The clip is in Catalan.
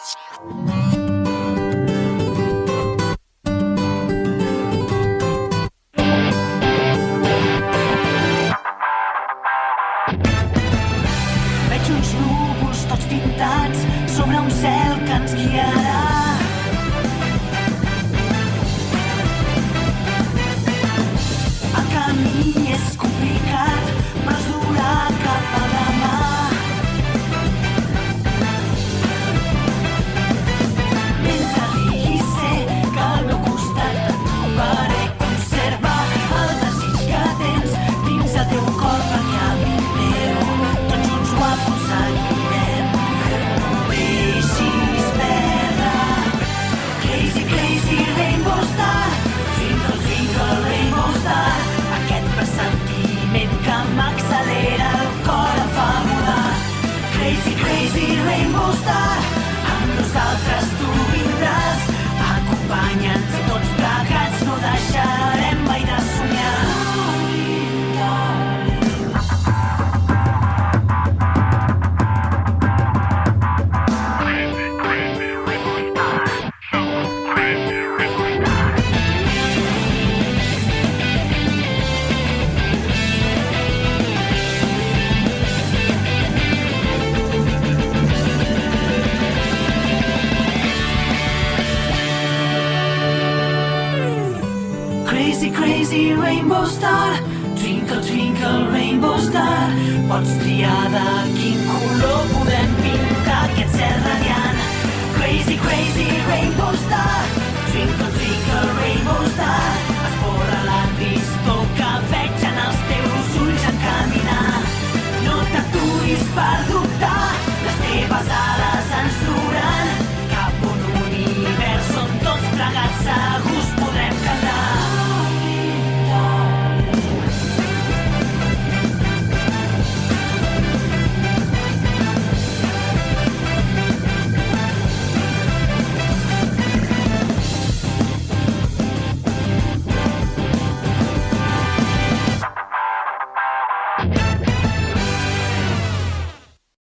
Veig uns núvols tots pintats sobre un cel que ens guiarà. El camí és complicat, però es durà cap a demà. Mentre diguis ser que al meu costat et trobaré, conserva el desig que tens dins el teu cor, perquè amic meu, tots junts ho aconseguirem. No deixis perdre. Crazy, crazy rainbow star, twinkle, twinkle rainbow star, aquest pressentiment que m'accelera el cor em fa volar. Crazy, crazy rainbow star, amb nosaltres tu vindràs, acompanya'ns i tots plegats no deixarem mai de somiar. Crazy, crazy rainbow star, twinkle, twinkle rainbow star, pots triar de quin